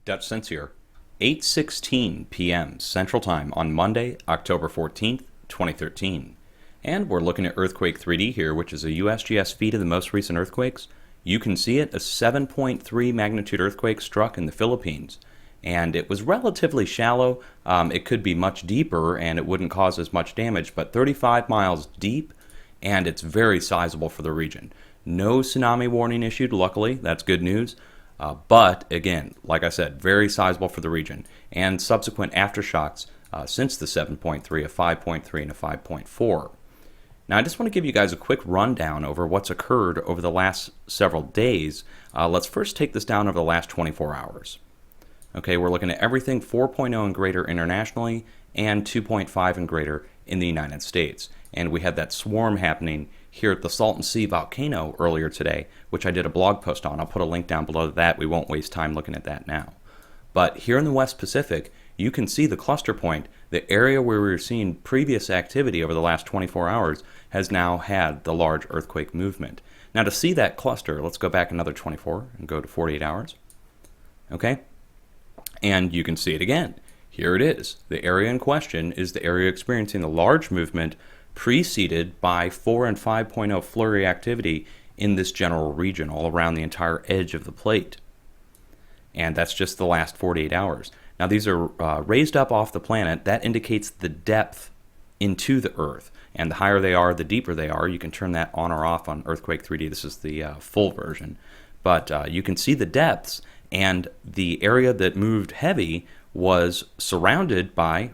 Dutch Sense here. 8:16 p.m. Central Time on Monday, October 14th, 2013. And we're looking at Earthquake 3D here, which is a USGS feed of the most recent earthquakes. You can see it, a 7.3 magnitude earthquake struck in the Philippines. And it was relatively shallow. It could be much deeper and it wouldn't cause as much damage, but 35 miles deep, and it's very sizable for the region. No tsunami warning issued, luckily. That's good news. But again, like I said, very sizable for the region, and subsequent aftershocks since the 7.3, a 5.3, and a 5.4. Now, I just want to give you guys a quick rundown over what's occurred over the last several days. Let's first take this down over the last 24 hours. Okay, we're looking at everything 4.0 and greater internationally and 2.5 and greater in the United States. And we had that swarm happening here at the Salton Sea volcano earlier today, which I did a blog post on. I'll put a link down below that. We won't waste time looking at that now. But here in the West Pacific, you can see the cluster point. The area where we were seeing previous activity over the last 24 hours has now had the large earthquake movement. Now, to see that cluster, let's go back another 24 and go to 48 hours. Okay? And you can see it again. Here it is. The area in question is the area experiencing the large movement preceded by 4 and 5.0 flurry activity in this general region all around the entire edge of the plate. And that's just the last 48 hours. Now, these are raised up off the planet. That indicates the depth into the Earth. And the higher they are, the deeper they are. You can turn that on or off on Earthquake 3D. This is the full version. But you can see the depths, and the area that moved heavy was surrounded by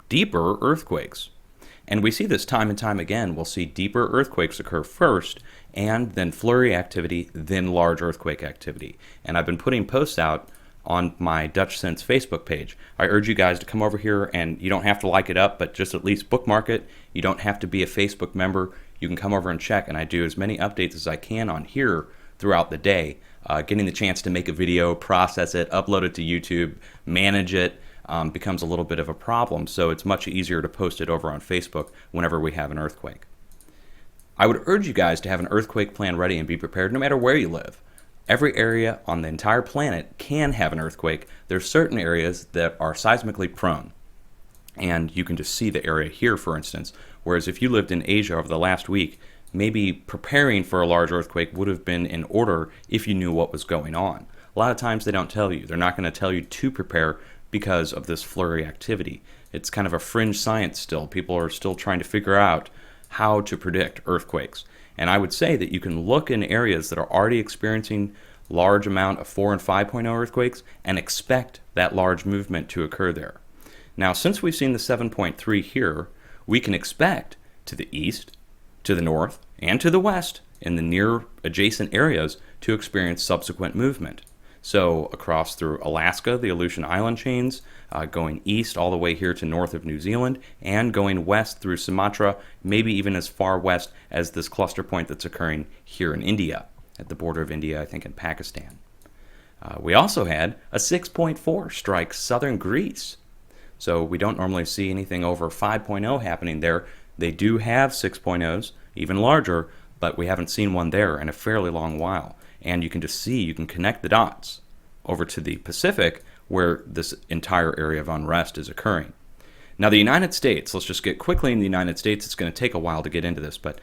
deeper earthquakes. And we see this time and time again. We'll see deeper earthquakes occur first, and then flurry activity, then large earthquake activity. And I've been putting posts out on my Dutch Sense Facebook page. I urge you guys to come over here, and you don't have to like it up, but just at least bookmark it. You don't have to be a Facebook member. You can come over and check, and I do as many updates as I can on here throughout the day. Getting the chance to make a video, process it, upload it to YouTube, manage it, becomes a little bit of a problem, so it's much easier to post it over on Facebook whenever we have an earthquake. I would urge you guys to have an earthquake plan ready and be prepared no matter where you live. Every area on the entire planet can have an earthquake. There's certain areas that are seismically prone, and you can just see the area here, for instance, whereas if you lived in Asia over the last week, maybe preparing for a large earthquake would have been in order if you knew what was going on. A lot of times they don't tell you. They're not going to tell you to prepare because of this flurry activity. It's kind of a fringe science still. People are still trying to figure out how to predict earthquakes. And I would say that you can look in areas that are already experiencing large amount of 4 and 5.0 earthquakes and expect that large movement to occur there. Now, since we've seen the 7.3 here, we can expect to the east, to the north, and to the west in the near adjacent areas to experience subsequent movement. So across through Alaska, the Aleutian Island chains, going east all the way here to north of New Zealand, and going west through Sumatra, maybe even as far west as this cluster point that's occurring here in India, at the border of India, I think, and Pakistan. We also had a 6.4 strike southern Greece. So we don't normally see anything over 5.0 happening there. They do have 6.0s, even larger, but we haven't seen one there in a fairly long while. And you can just see, you can connect the dots over to the Pacific where this entire area of unrest is occurring. Now, the United States, let's just get quickly in the United States. It's going to take a while to get into this, but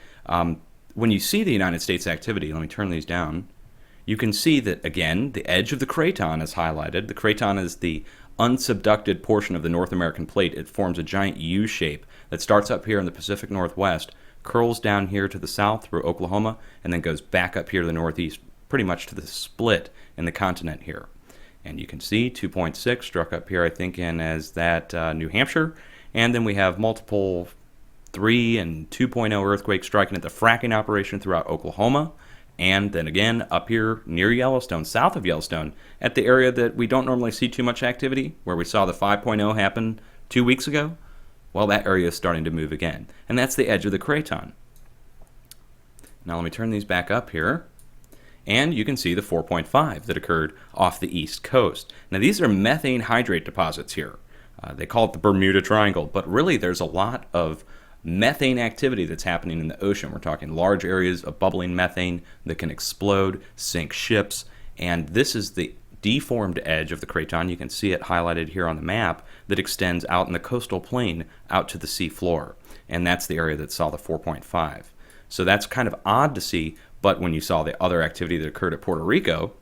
when you see the United States activity, let me turn these down, you can see that, again, the edge of the craton is highlighted. The craton is the unsubducted portion of the North American plate. It forms a giant U shape that starts up here in the Pacific Northwest, curls down here to the south through Oklahoma, and then goes back up here to the northeast, pretty much to the split in the continent here. And you can see 2.6 struck up here, I think, in as that New Hampshire. And then we have multiple 3 and 2.0 earthquakes striking at the fracking operation throughout Oklahoma. And then again, up here near Yellowstone, south of Yellowstone, at the area that we don't normally see too much activity, where we saw the 5.0 happen 2 weeks ago. Well, that area is starting to move again. And that's the edge of the craton. Now let me turn these back up here. And you can see the 4.5 that occurred off the east coast. Now, these are methane hydrate deposits here. They call it the Bermuda Triangle, but really there's a lot of methane activity that's happening in the ocean. We're talking large areas of bubbling methane that can explode, sink ships, and this is the deformed edge of the craton. You can see it highlighted here on the map that extends out in the coastal plain out to the sea floor. And that's the area that saw the 4.5. So that's kind of odd to see, but when you saw the other activity that occurred at Puerto Rico,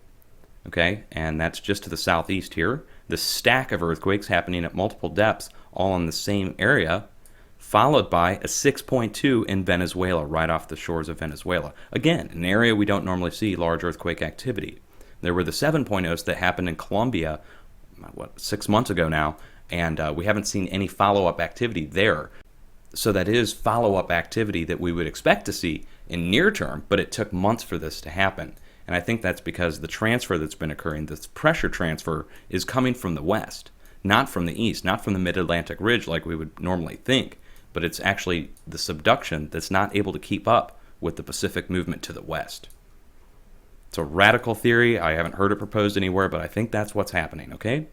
okay, and that's just to the southeast here, the stack of earthquakes happening at multiple depths all in the same area, followed by a 6.2 in Venezuela, right off the shores of Venezuela. Again, an area we don't normally see large earthquake activity. There were the 7.0s that happened in Colombia, 6 months ago now, and we haven't seen any follow-up activity there. So that is follow-up activity that we would expect to see in near term, but it took months for this to happen. And I think that's because the transfer that's been occurring, this pressure transfer, is coming from the west, not from the east, not from the mid-Atlantic ridge like we would normally think, but it's actually the subduction that's not able to keep up with the Pacific movement to the west. It's a radical theory. I haven't heard it proposed anywhere, but I think that's what's happening, okay?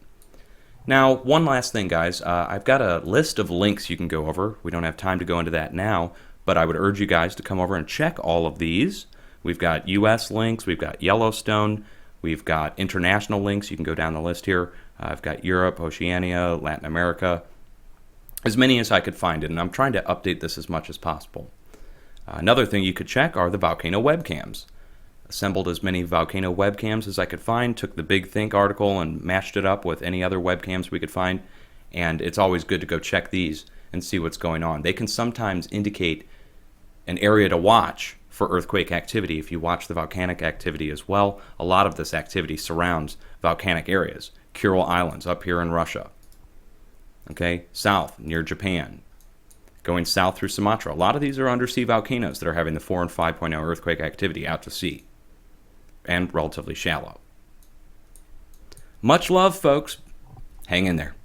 Now, one last thing, guys. I've got a list of links you can go over. We don't have time to go into that now, but I would urge you guys to come over and check all of these. We've got U.S. links. We've got Yellowstone. We've got international links. You can go down the list here. I've got Europe, Oceania, Latin America, as many as I could find it, and I'm trying to update this as much as possible. Another thing you could check are the volcano webcams. Assembled as many volcano webcams as I could find, took the Big Think article and matched it up with any other webcams we could find, and it's always good to go check these and see what's going on. They can sometimes indicate an area to watch for earthquake activity. If you watch the volcanic activity as well, a lot of this activity surrounds volcanic areas. Kuril Islands up here in Russia. Okay, south near Japan. Going south through Sumatra. A lot of these are undersea volcanoes that are having the 4 and 5.0 earthquake activity out to sea, and relatively shallow. Much love, folks. Hang in there.